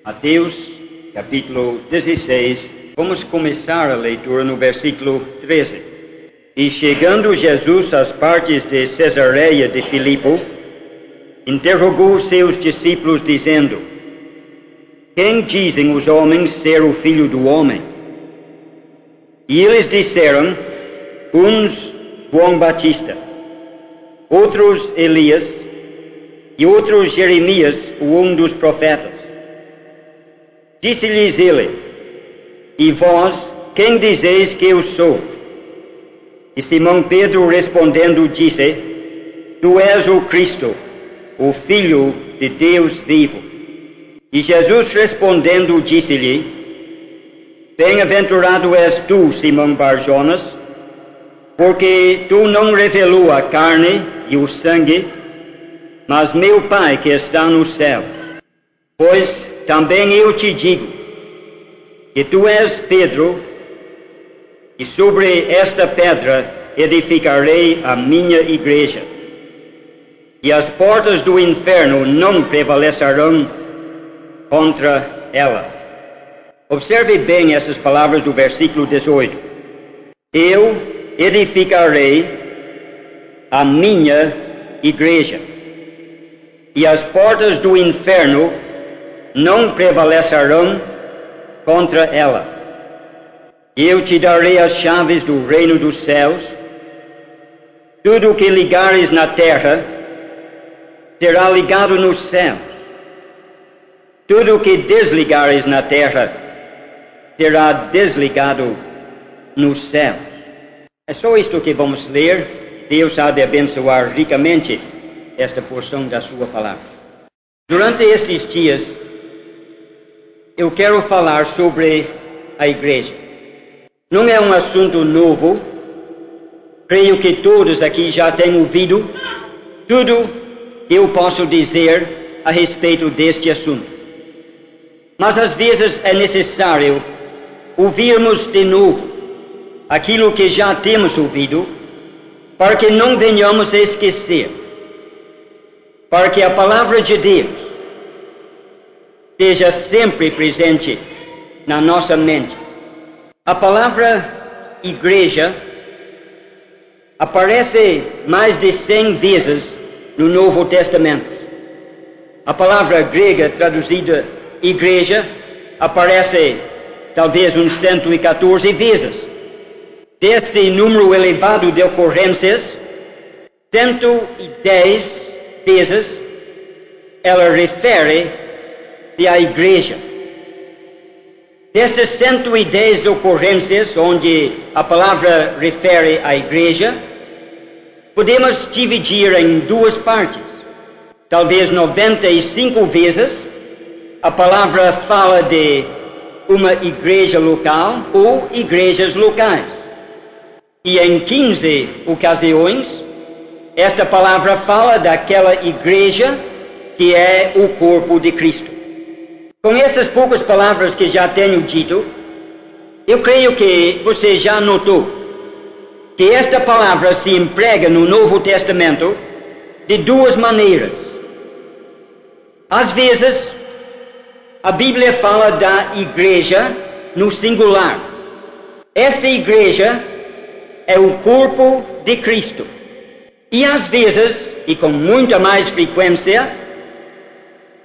Mateus, capítulo 16, vamos começar a leitura no versículo 13. E chegando Jesus às partes de Cesareia de Filipe, interrogou seus discípulos, dizendo: Quem dizem os homens ser o Filho do Homem? E eles disseram: uns João Batista, outros Elias, e outros Jeremias, um dos profetas. Disse-lhes ele: E vós, quem dizeis que eu sou? E Simão Pedro respondendo disse: Tu és o Cristo, o Filho de Deus vivo. E Jesus respondendo disse-lhe: Bem-aventurado és tu, Simão Bar-Jonas, porque tu não revelou a carne e o sangue, mas meu Pai que está no céu. Pois também eu te digo que tu és Pedro, e sobre esta pedra edificarei a minha igreja, e as portas do inferno não prevalecerão contra ela. Observe bem essas palavras do versículo 18. Eu edificarei a minha igreja, e as portas do inferno não prevalecerão contra ela. Eu te darei as chaves do reino dos céus. Tudo o que ligares na terra será ligado nos céus. Tudo o que desligares na terra será desligado nos céus. É só isto que vamos ler. Deus há de abençoar ricamente esta porção da sua palavra. Durante estes dias, eu quero falar sobre a igreja. Não é um assunto novo. Creio que todos aqui já têm ouvido tudo que eu posso dizer a respeito deste assunto. Mas às vezes é necessário ouvirmos de novo aquilo que já temos ouvido, para que não venhamos a esquecer, para que a palavra de Deus esteja sempre presente na nossa mente. A palavra igreja aparece mais de 100 vezes no Novo Testamento. A palavra grega traduzida igreja aparece talvez uns 114 vezes. Deste número elevado de ocorrências, 110 vezes ela refere-se à igreja. Destas 110 ocorrências onde a palavra refere à igreja, podemos dividir em duas partes. Talvez 95 vezes a palavra fala de uma igreja local ou igrejas locais. E em 15 ocasiões, esta palavra fala daquela igreja que é o corpo de Cristo. Com estas poucas palavras que já tenho dito, eu creio que você já notou que esta palavra se emprega no Novo Testamento de duas maneiras. Às vezes, a Bíblia fala da igreja no singular. Esta igreja é o corpo de Cristo. E às vezes, e com muita mais frequência,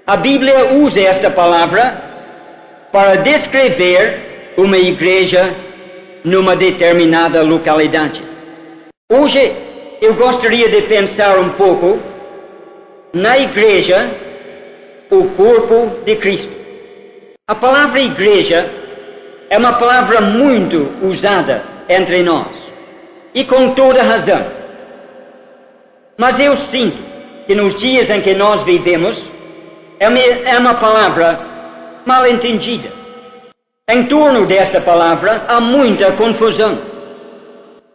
a Bíblia usa esta palavra para descrever uma igreja numa determinada localidade. Hoje eu gostaria de pensar um pouco na igreja, o corpo de Cristo. A palavra igreja é uma palavra muito usada entre nós, e com toda razão. Mas eu sinto que nos dias em que nós vivemos, é uma palavra mal entendida. Em torno desta palavra há muita confusão.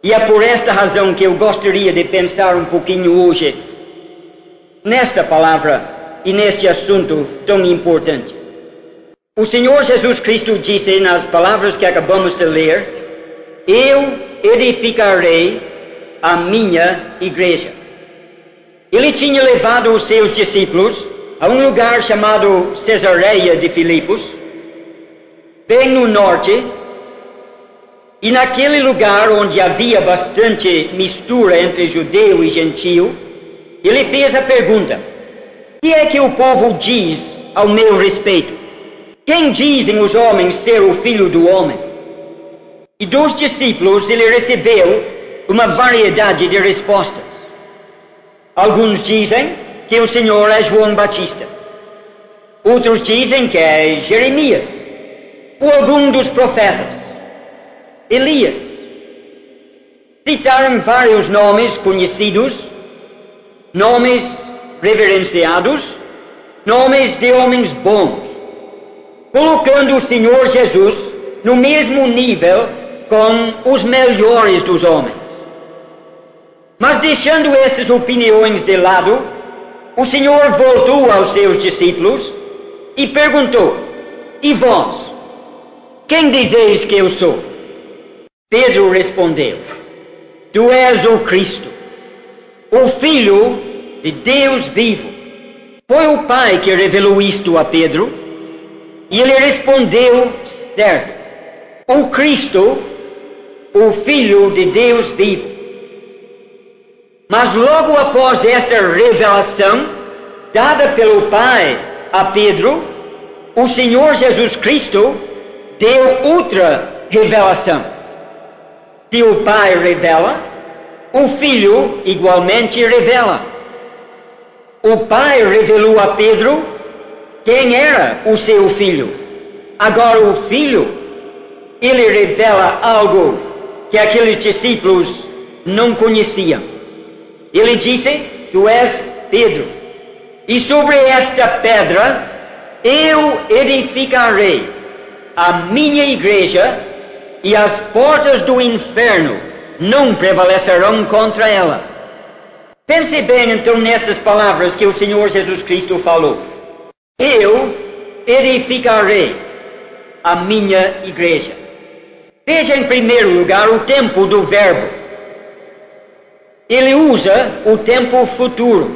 E é por esta razão que eu gostaria de pensar um pouquinho hoje nesta palavra e neste assunto tão importante. O Senhor Jesus Cristo disse nas palavras que acabamos de ler: Eu edificarei a minha igreja. Ele tinha levado os seus discípulos a um lugar chamado Cesareia de Filipos, bem no norte, e naquele lugar onde havia bastante mistura entre judeu e gentio, ele fez a pergunta: o que é que o povo diz ao meu respeito? Quem dizem os homens ser o Filho do Homem? E dos discípulos ele recebeu uma variedade de respostas. Alguns dizem que o Senhor é João Batista. Outros dizem que é Jeremias, ou algum dos profetas, Elias. Citaram vários nomes conhecidos, nomes reverenciados, nomes de homens bons, colocando o Senhor Jesus no mesmo nível com os melhores dos homens. Mas deixando estas opiniões de lado, o Senhor voltou aos seus discípulos e perguntou: e vós, quem dizeis que eu sou? Pedro respondeu: tu és o Cristo, o Filho de Deus vivo. Foi o Pai que revelou isto a Pedro, e ele respondeu certo: o Cristo, o Filho de Deus vivo. Mas logo após esta revelação dada pelo Pai a Pedro, o Senhor Jesus Cristo deu outra revelação. Se o Pai revela, o Filho igualmente revela. O Pai revelou a Pedro quem era o seu Filho. Agora o Filho, ele revela algo que aqueles discípulos não conheciam. Ele disse: tu és Pedro, e sobre esta pedra eu edificarei a minha igreja, e as portas do inferno não prevalecerão contra ela. Pense bem então nestas palavras que o Senhor Jesus Cristo falou: eu edificarei a minha igreja. Veja em primeiro lugar o tempo do verbo. Ele usa o tempo futuro.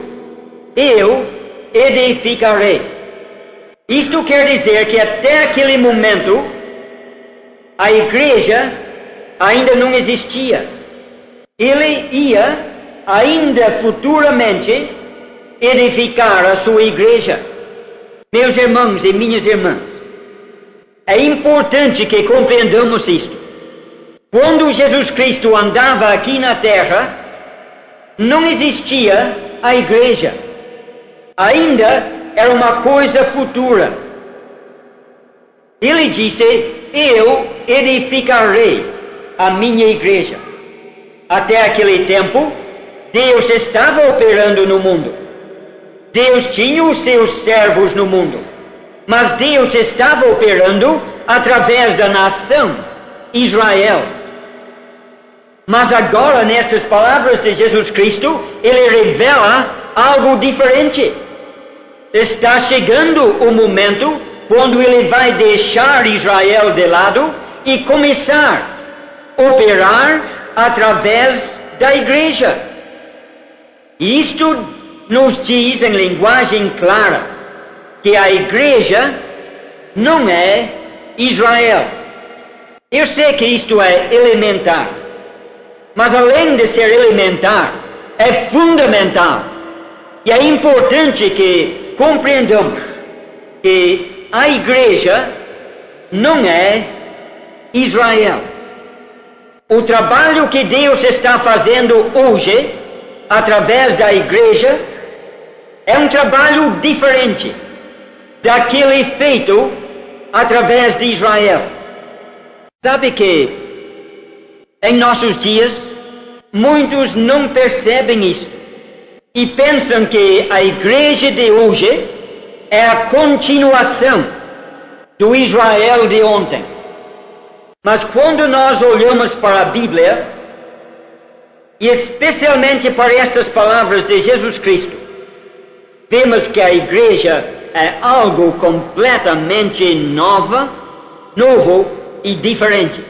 Eu edificarei. Isto quer dizer que até aquele momento a igreja ainda não existia. Ele ia ainda futuramente edificar a sua igreja. Meus irmãos e minhas irmãs, é importante que compreendamos isto. Quando Jesus Cristo andava aqui na terra, não existia a igreja. Ainda era uma coisa futura. Ele disse: eu edificarei a minha igreja. Até aquele tempo, Deus estava operando no mundo. Deus tinha os seus servos no mundo. Mas Deus estava operando através da nação Israel. Mas agora, nestas palavras de Jesus Cristo, ele revela algo diferente. Está chegando o momento quando ele vai deixar Israel de lado e começar a operar através da igreja. Isto nos diz em linguagem clara que a igreja não é Israel. Eu sei que isto é elementar, mas além de ser elementar, é fundamental. E é importante que compreendamos que a igreja não é Israel. O trabalho que Deus está fazendo hoje, através da igreja, é um trabalho diferente daquele feito através de Israel. Sabe que em nossos dias muitos não percebem isso e pensam que a igreja de hoje é a continuação do Israel de ontem. Mas quando nós olhamos para a Bíblia, e especialmente para estas palavras de Jesus Cristo, vemos que a igreja é algo completamente novo e diferente.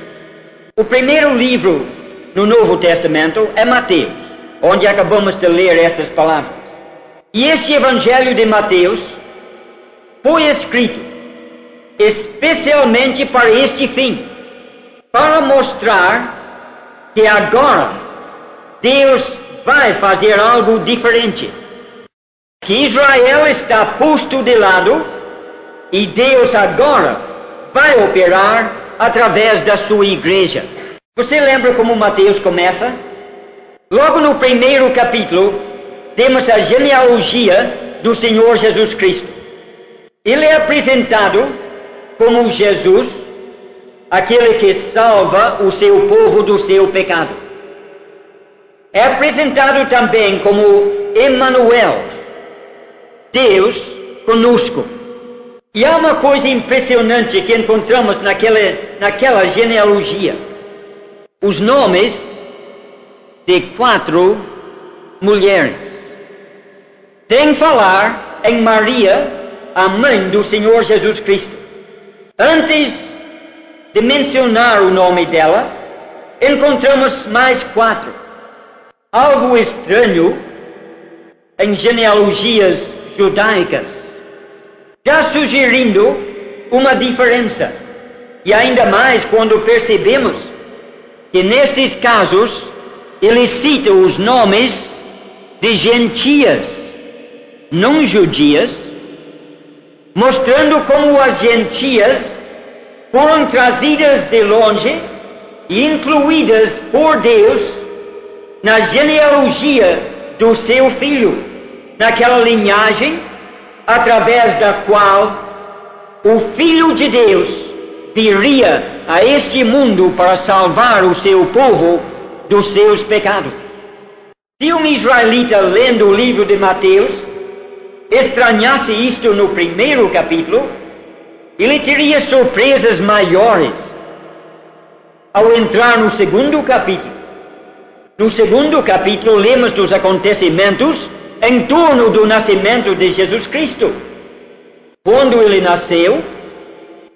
O primeiro livro no Novo Testamento é Mateus, onde acabamos de ler estas palavras. E este Evangelho de Mateus foi escrito especialmente para este fim, para mostrar que agora Deus vai fazer algo diferente, que Israel está posto de lado e Deus agora vai operar através da sua igreja. Você lembra como Mateus começa? Logo no primeiro capítulo, temos a genealogia do Senhor Jesus Cristo. Ele é apresentado como Jesus, aquele que salva o seu povo do seu pecado. É apresentado também como Emmanuel, Deus conosco. E há uma coisa impressionante que encontramos naquela genealogia. Os nomes de 4 mulheres. Sem falar em Maria, a mãe do Senhor Jesus Cristo. Antes de mencionar o nome dela, encontramos mais 4. Algo estranho em genealogias judaicas, já sugerindo uma diferença. E ainda mais quando percebemos que nestes casos ele cita os nomes de gentias, não judias, mostrando como as gentias foram trazidas de longe e incluídas por Deus na genealogia do seu filho, naquela linhagem através da qual o Filho de Deus viria a este mundo para salvar o seu povo dos seus pecados. Se um israelita lendo o livro de Mateus estranhasse isto no primeiro capítulo, ele teria surpresas maiores ao entrar no segundo capítulo. No segundo capítulo, lemos dos acontecimentos em torno do nascimento de Jesus Cristo. Quando ele nasceu,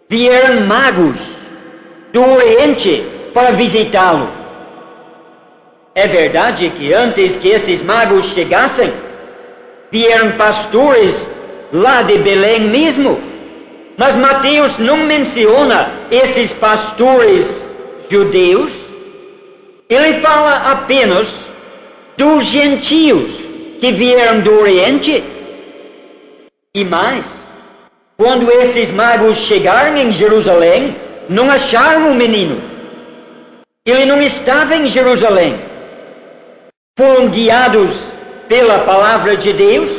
vieram magos do Oriente para visitá-lo. É verdade que antes que estes magos chegassem, vieram pastores lá de Belém mesmo, mas Mateus não menciona estes pastores judeus. Ele fala apenas dos gentios que vieram do Oriente. E mais, quando estes magos chegaram em Jerusalém, não acharam o menino. Ele não estava em Jerusalém. Foram guiados pela palavra de Deus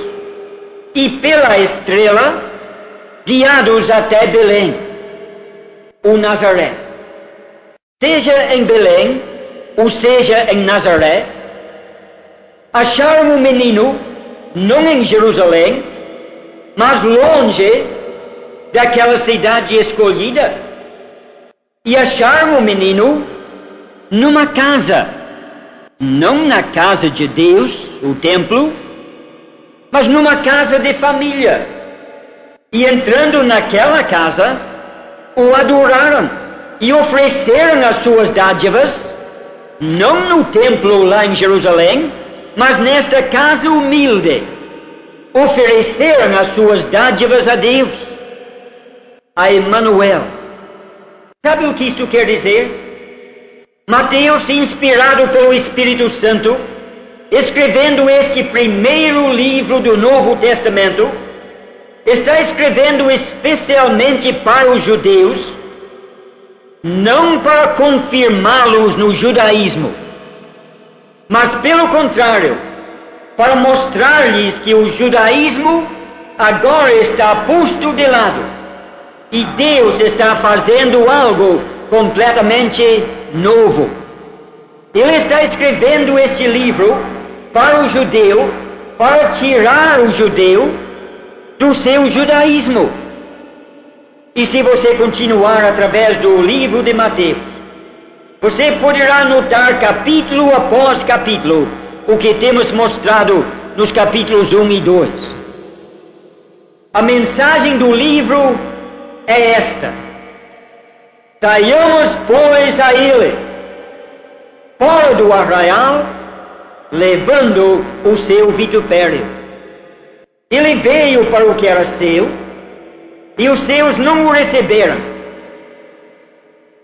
e pela estrela, guiados até Belém, o Nazaré. Seja em Belém, ou seja em Nazaré, acharam o menino não em Jerusalém, mas longe daquela cidade escolhida, e acharam o menino numa casa, não na casa de Deus, o templo, mas numa casa de família. E entrando naquela casa, o adoraram e ofereceram as suas dádivas, não no templo lá em Jerusalém, mas nesta casa humilde. Ofereceram as suas dádivas a Deus, a Emmanuel. Sabe o que isto quer dizer? Mateus, inspirado pelo Espírito Santo, escrevendo este primeiro livro do Novo Testamento, está escrevendo especialmente para os judeus, não para confirmá-los no judaísmo, mas pelo contrário, para mostrar-lhes que o judaísmo agora está posto de lado e Deus está fazendo algo completamente novo. Ele está escrevendo este livro para o judeu, para tirar o judeu do seu judaísmo. E se você continuar através do livro de Mateus, você poderá notar capítulo após capítulo o que temos mostrado nos capítulos 1 e 2. A mensagem do livro é esta: saiamos, pois, a ele, fora do arraial, levando o seu vitupério. Ele veio para o que era seu, e os seus não o receberam.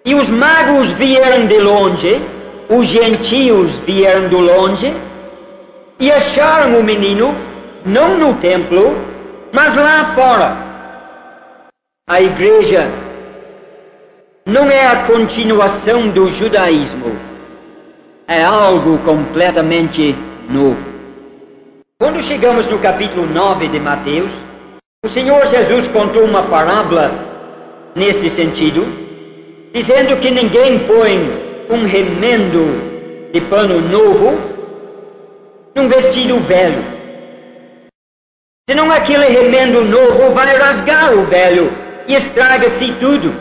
E os magos vieram de longe, os gentios vieram de longe, e acharam o menino, não no templo, mas lá fora. A igreja não é a continuação do judaísmo, é algo completamente novo. Quando chegamos no capítulo 9 de Mateus, o Senhor Jesus contou uma parábola neste sentido, dizendo que ninguém põe um remendo de pano novo num vestido velho. Senão aquele remendo novo vai rasgar o velho e estraga-se tudo.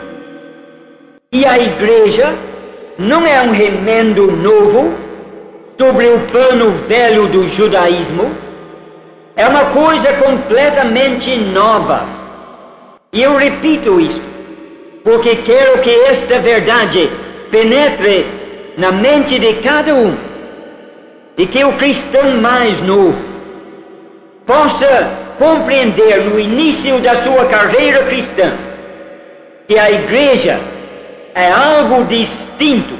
E a igreja não é um remendo novo sobre o pano velho do judaísmo, é uma coisa completamente nova. E eu repito isso, porque quero que esta verdade penetre na mente de cada um, e que o cristão mais novo possa compreender no início da sua carreira cristã que a igreja é algo distinto,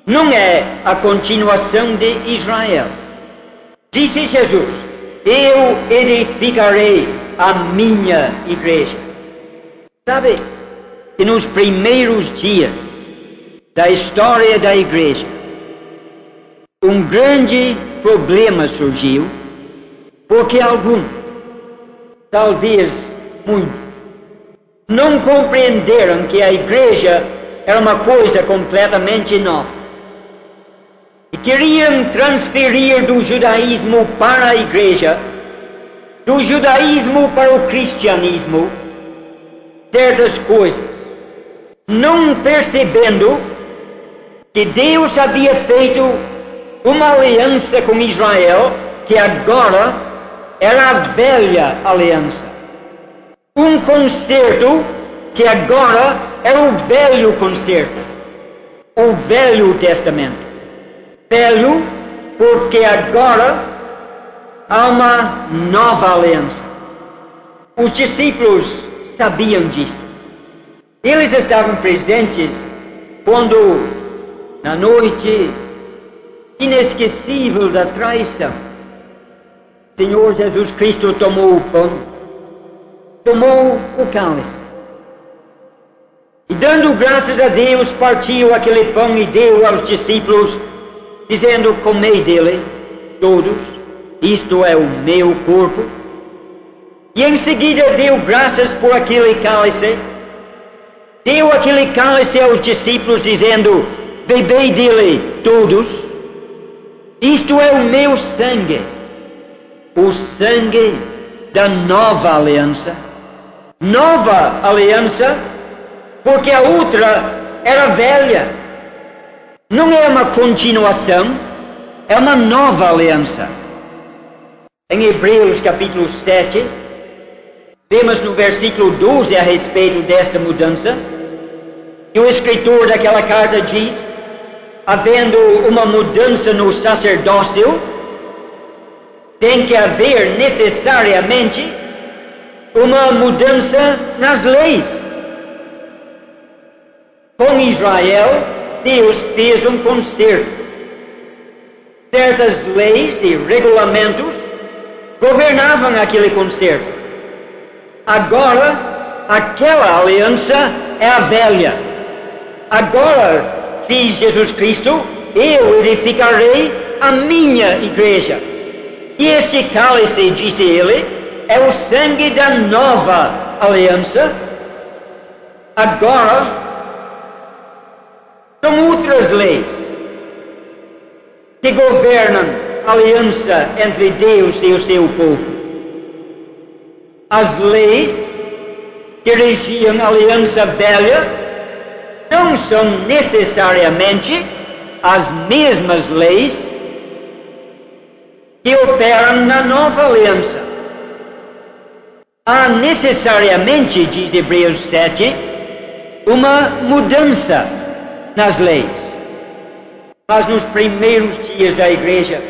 não é a continuação de Israel. Disse Jesus: eu edificarei a minha igreja. Sabe que nos primeiros dias da história da igreja, um grande problema surgiu, porque alguns, talvez muitos, não compreenderam que a igreja era uma coisa completamente nova. E queriam transferir do judaísmo para a igreja, do judaísmo para o cristianismo, certas coisas, não percebendo que Deus havia feito uma aliança com Israel, que agora era a velha aliança. Um concerto que agora era o velho concerto, o Velho Testamento. Velho porque agora há uma nova aliança. Os discípulos sabiam disso. Eles estavam presentes quando, na noite inesquecível da traição, o Senhor Jesus Cristo tomou o pão, tomou o cálice, e dando graças a Deus, partiu aquele pão e deu aos discípulos, dizendo: comei dele todos, isto é o meu corpo. E em seguida deu graças por aquele cálice, deu aquele cálice aos discípulos, dizendo: bebei dele todos, isto é o meu sangue, o sangue da nova aliança. Nova aliança porque a outra era velha. Não é uma continuação, é uma nova aliança. Em Hebreus capítulo 7, vemos no versículo 12 a respeito desta mudança, e o escritor daquela carta diz: havendo uma mudança no sacerdócio, tem que haver necessariamente uma mudança nas leis. Com Israel, Deus fez um concerto. Certas leis e regulamentos governavam aquele concerto. Agora, aquela aliança é a velha. Agora, diz Jesus Cristo: eu edificarei a minha igreja. E este cálice, disse ele, é o sangue da nova aliança. Agora, são outras leis que governam a aliança entre Deus e o seu povo. As leis que regiam a aliança velha não são necessariamente as mesmas leis que operam na nova aliança. Há necessariamente, diz Hebreus 7, uma mudança nas leis. Mas nos primeiros dias da igreja,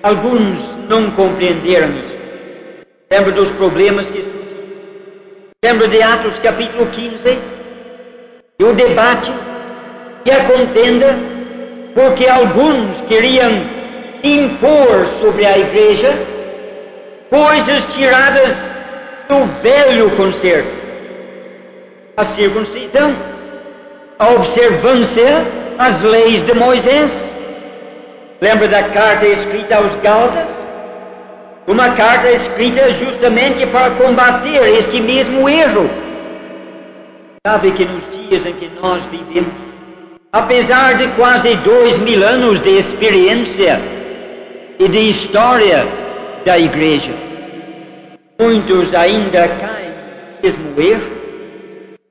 alguns não compreenderam isso. Lembra dos problemas que surgiram? Lembra de Atos capítulo 15? E o debate e a contenda, porque alguns queriam impor sobre a igreja coisas tiradas do velho concerto. A circuncisão, a observância às leis de Moisés. Lembra da carta escrita aos Gálatas? Uma carta escrita justamente para combater este mesmo erro. Sabe que nos dias em que nós vivemos, apesar de quase 2000 anos de experiência e de história da igreja, muitos ainda caem no mesmo erro,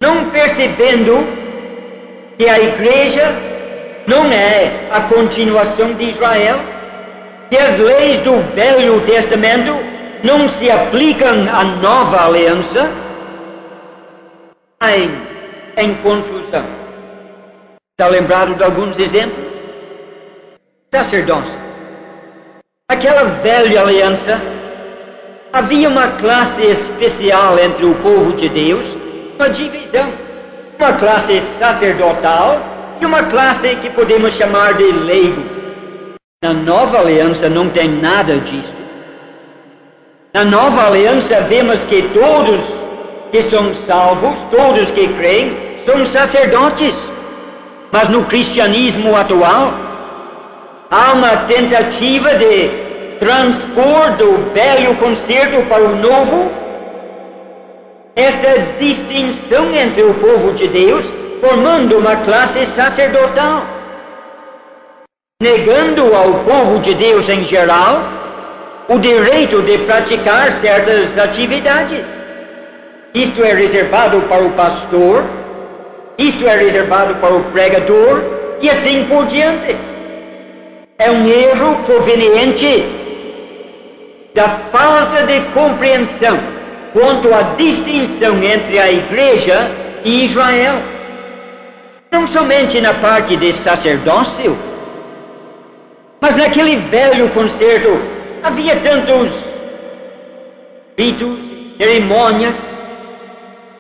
não percebendo que a igreja não é a continuação de Israel, que as leis do Velho Testamento não se aplicam à nova aliança, em confusão. Está lembrado de alguns exemplos? Sacerdócio. Aquela velha aliança, havia uma classe especial entre o povo de Deus, uma divisão, uma classe sacerdotal e uma classe que podemos chamar de leigo. Na nova aliança não tem nada disso. Na nova aliança vemos que todos que são salvos, todos que creem, são sacerdotes. Mas no cristianismo atual, há uma tentativa de transpor do velho concerto para o novo esta distinção entre o povo de Deus, formando uma classe sacerdotal, negando ao povo de Deus em geral o direito de praticar certas atividades. Isto é reservado para o pastor, isto é reservado para o pregador, e assim por diante. É um erro proveniente da falta de compreensão quanto à distinção entre a igreja e Israel. Não somente na parte de sacerdócio, mas naquele velho concerto havia tantos ritos, cerimônias.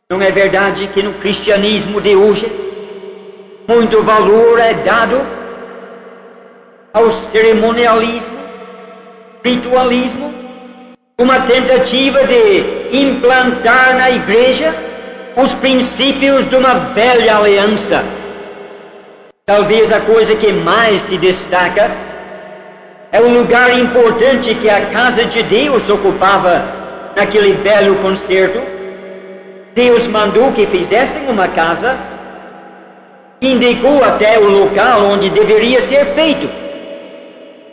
Não é verdade que no cristianismo de hoje muito valor é dado ao cerimonialismo, ritualismo, uma tentativa de implantar na igreja os princípios de uma velha aliança. Talvez a coisa que mais se destaca é o lugar importante que a casa de Deus ocupava naquele velho concerto. Deus mandou que fizessem uma casa, indicou até o local onde deveria ser feito.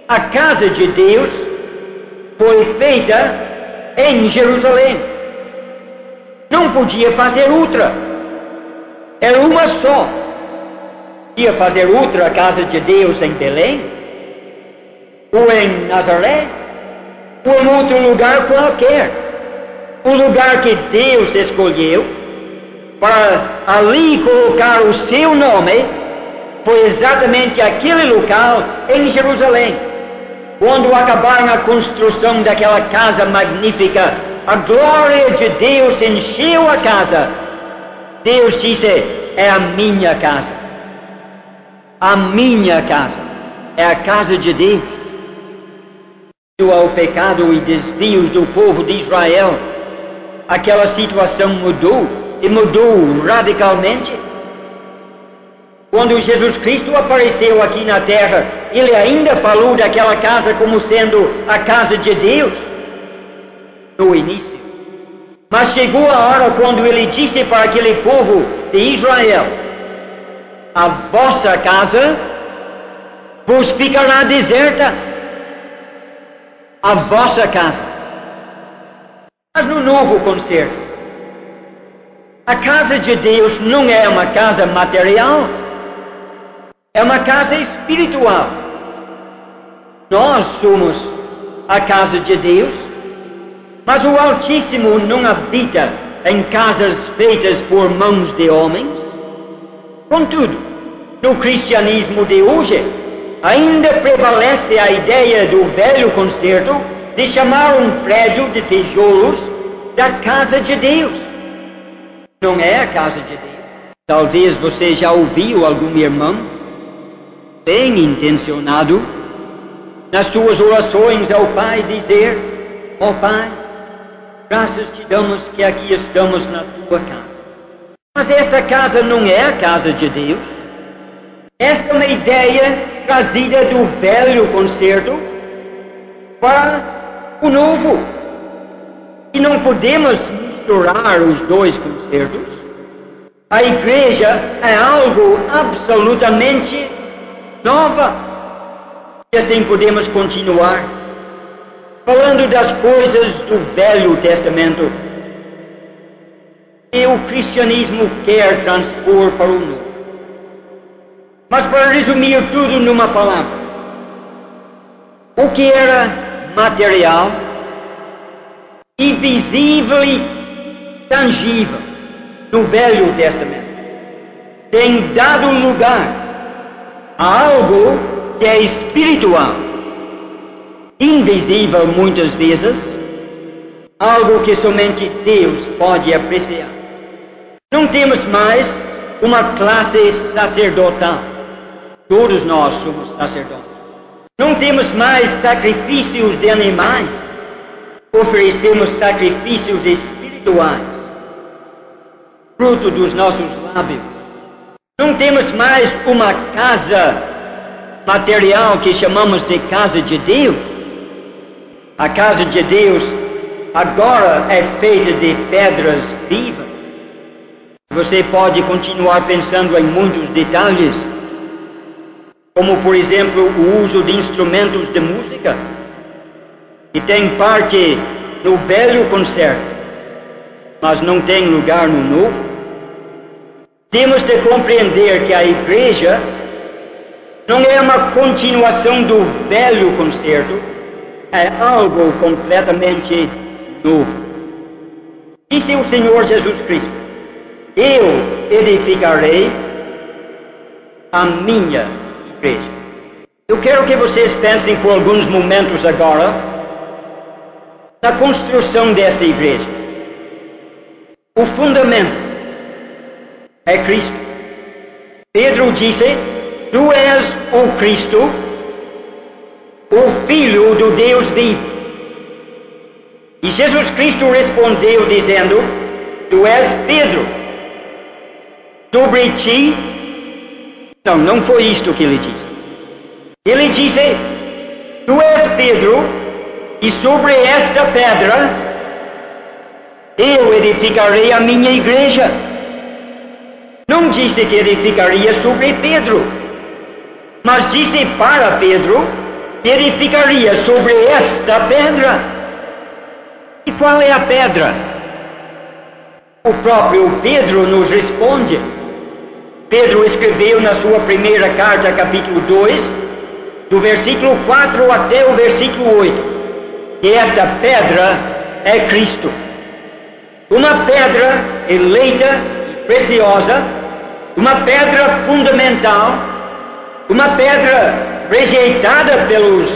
A casa de Deus foi feita em Jerusalém. Não podia fazer outra. Era uma só. Podia fazer outra casa de Deus em Belém, ou em Nazaré, ou em outro lugar qualquer. O lugar que Deus escolheu para ali colocar o seu nome foi exatamente aquele local em Jerusalém. Quando acabaram a construção daquela casa magnífica, a glória de Deus encheu a casa. Deus disse: é a minha casa. A minha casa é a casa de Deus. Devido ao pecado e desvios do povo de Israel, aquela situação mudou, e mudou radicalmente. Quando Jesus Cristo apareceu aqui na terra, Ele ainda falou daquela casa como sendo a casa de Deus, no início. Mas chegou a hora quando Ele disse para aquele povo de Israel: a vossa casa vos ficará deserta. A vossa casa. Mas no novo concerto, a casa de Deus não é uma casa material, é uma casa espiritual. Nós somos a casa de Deus, mas o Altíssimo não habita em casas feitas por mãos de homens. Contudo, no cristianismo de hoje, ainda prevalece a ideia do velho concerto de chamar um prédio de tijolos da casa de Deus. não é a casa de Deus. Talvez você já ouviu algum irmão bem intencionado nas suas orações ao Pai dizer: ó Pai, graças te damos que aqui estamos na tua casa. Mas esta casa não é a casa de Deus. Esta é uma ideia trazida do velho concerto para o novo. E não podemos misturar os dois concertos. A igreja é algo absolutamente nova. E assim podemos continuar falando das coisas do Velho Testamento que o cristianismo quer transpor para o novo. Mas para resumir tudo numa palavra, o que era material, invisível e tangível no Velho Testamento tem dado lugar a algo que é espiritual, invisível muitas vezes, algo que somente Deus pode apreciar. Não temos mais uma classe sacerdotal. Todos nós somos sacerdotes. Não temos mais sacrifícios de animais. Oferecemos sacrifícios espirituais, fruto dos nossos lábios. Não temos mais uma casa material que chamamos de casa de Deus. A casa de Deus agora é feita de pedras vivas. Você pode continuar pensando em muitos detalhes, como por exemplo o uso de instrumentos de música, que tem parte no velho concerto, mas não tem lugar no novo. Temos de compreender que a igreja não é uma continuação do velho concerto, é algo completamente novo. Disse o Senhor Jesus Cristo: eu edificarei a minha igreja. Eu quero que vocês pensem por alguns momentos agora na construção desta igreja. O fundamento é Cristo. Pedro disse: tu és o Cristo, o Filho do Deus vivo. E Jesus Cristo respondeu dizendo: tu és Pedro. Sobre ti, não foi isto que ele disse. Ele disse: tu és Pedro, e sobre esta pedra eu edificarei a minha igreja. Não disse que edificaria sobre Pedro, mas disse para Pedro que edificaria sobre esta pedra. E qual é a pedra? O próprio Pedro nos responde. Pedro escreveu na sua primeira carta, capítulo 2, do versículo 4 até o versículo 8, que esta pedra é Cristo. Uma pedra eleita e preciosa, uma pedra fundamental, uma pedra rejeitada pelos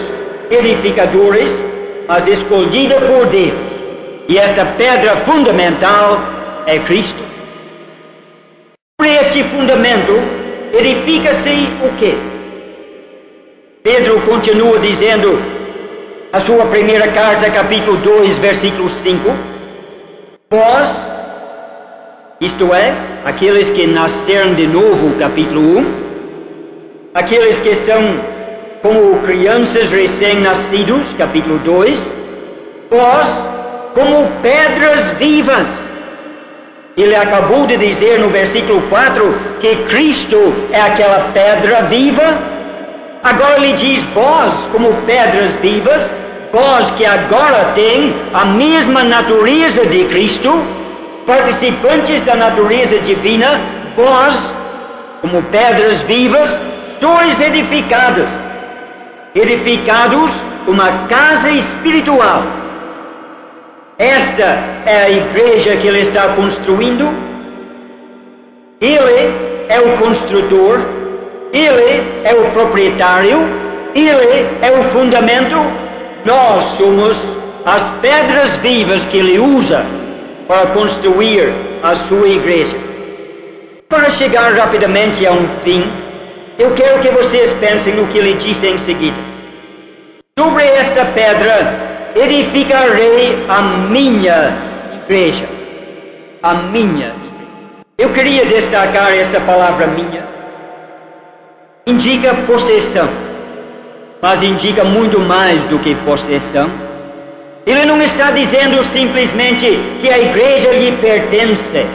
edificadores, mas escolhida por Deus. E esta pedra fundamental é Cristo. Sobre este fundamento edifica-se o quê? Pedro continua dizendo, a sua primeira carta, capítulo 2, versículo 5, vós, isto é, aqueles que nasceram de novo, capítulo 1, aqueles que são como crianças recém-nascidos, capítulo 2, vós, como pedras vivas. Ele acabou de dizer no versículo 4 que Cristo é aquela pedra viva. Agora ele diz: vós, como pedras vivas, vós que agora tem a mesma natureza de Cristo, participantes da natureza divina, vós, como pedras vivas, sois edificados uma casa espiritual. Esta é a igreja que ele está construindo. Ele é o construtor, ele é o proprietário, ele é o fundamento. Nós somos as pedras vivas que ele usa para construir a sua igreja. Para chegar rapidamente a um fim, eu quero que vocês pensem no que ele disse em seguida. Sobre esta pedra edificarei a minha igreja. A minha igreja. Eu queria destacar esta palavra minha. Indica possessão, mas indica muito mais do que possessão. Ele não está dizendo simplesmente que a igreja lhe pertence.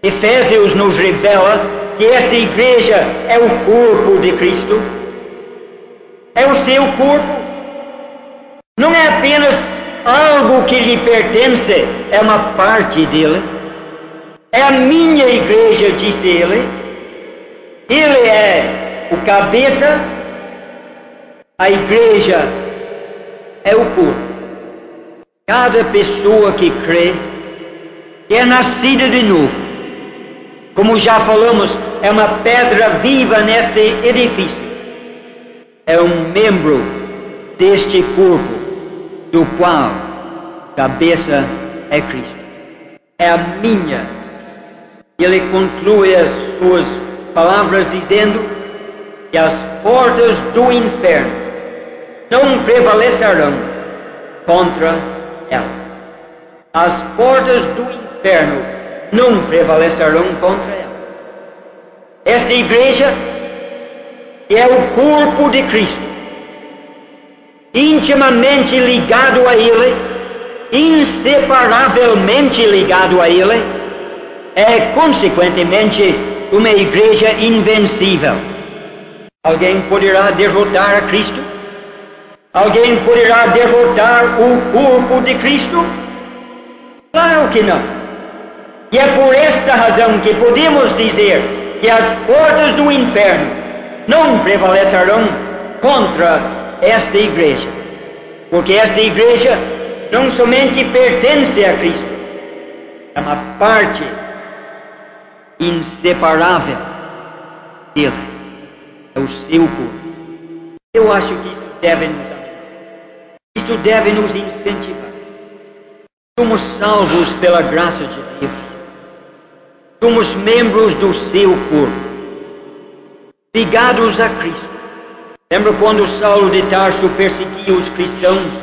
Efésios nos revela que esta igreja é o corpo de Cristo. É o seu corpo. Não é apenas algo que lhe pertence, é uma parte dele. É a minha igreja, disse ele. Ele é o cabeça, a igreja é o corpo. Cada pessoa que crê, que é nascida de novo, como já falamos, é uma pedra viva neste edifício. É um membro deste corpo, do qual cabeça é Cristo. É a minha. Ele conclui as suas palavras dizendo que as portas do inferno não prevalecerão contra ela. As portas do inferno não prevalecerão contra ela. Esta igreja é o corpo de Cristo, intimamente ligado a Ele, inseparavelmente ligado a Ele, é consequentemente uma igreja invencível. Alguém poderá derrotar a Cristo? Alguém poderá derrotar o corpo de Cristo? Claro que não. E é por esta razão que podemos dizer que as portas do inferno não prevalecerão contra esta igreja. Porque esta igreja não somente pertence a Cristo, é uma parte inseparável dele. É o seu corpo. Eu acho que isto deve nos animar. Isto deve nos incentivar. Somos salvos pela graça de Deus. Somos membros do seu corpo, ligados a Cristo. Lembra quando Saulo de Tarso perseguia os cristãos?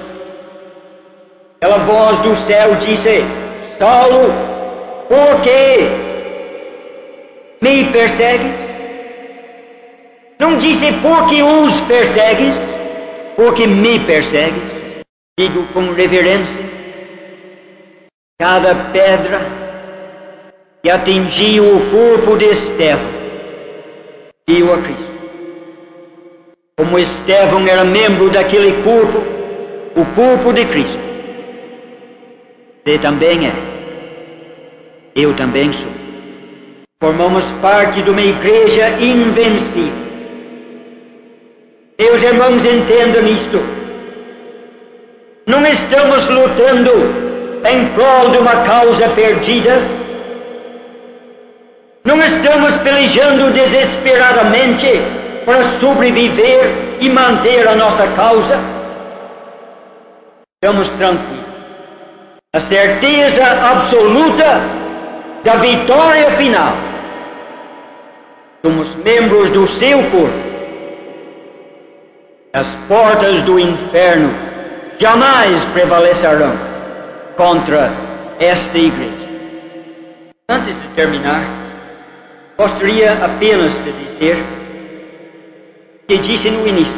Aquela voz do céu disse: Saulo, por que me persegue? Não disse porque os persegues, porque me persegues. Digo com reverência: cada pedra que atingiu o corpo de Estevão viu a Cristo. Como Estevão era membro daquele corpo, o corpo de Cristo, você também é. Eu também sou. Formamos parte de uma igreja invencível. Meus irmãos, entendam isto. Não estamos lutando em prol de uma causa perdida. Não estamos pelejando desesperadamente para sobreviver e manter a nossa causa. Estamos tranquilos. A certeza absoluta da vitória final. Somos membros do seu corpo. As portas do inferno jamais prevalecerão contra esta igreja. Antes de terminar, gostaria apenas de dizer que disse no início.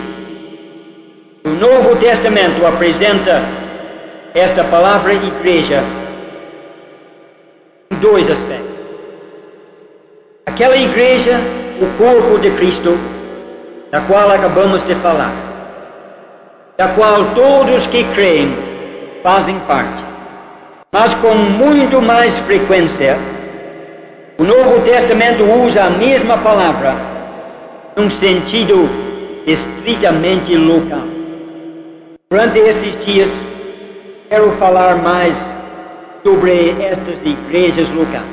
O Novo Testamento apresenta esta palavra igreja em dois aspectos. Aquela igreja, o corpo de Cristo, da qual acabamos de falar, da qual todos que creem fazem parte, mas com muito mais frequência, o Novo Testamento usa a mesma palavra num sentido estritamente local. Durante estes dias, quero falar mais sobre estas igrejas locais,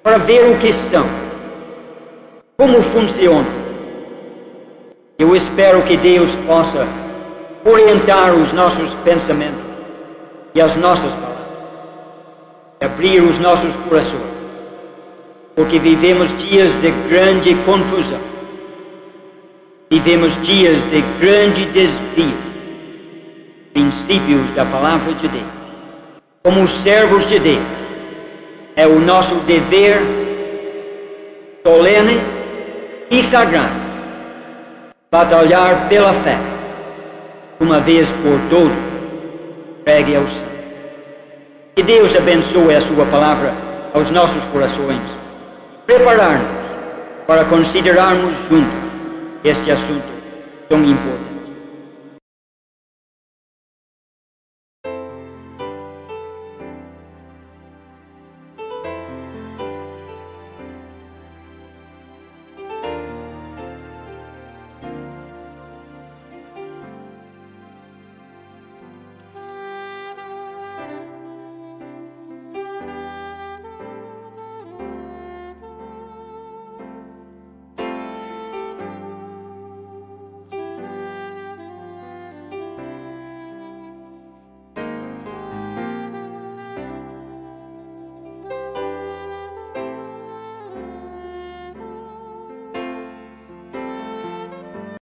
para ver o que são, como funcionam. Eu espero que Deus possa orientar os nossos pensamentos e as nossas palavras. abrir os nossos corações, porque vivemos dias de grande confusão, vivemos dias de grande desvio, princípios da palavra de Deus. Como servos de Deus, é o nosso dever solene e sagrado batalhar pela fé, uma vez por todos, pregue ao céu. Que Deus abençoe a sua palavra aos nossos corações, preparar-nos para considerarmos juntos este assunto tão importante.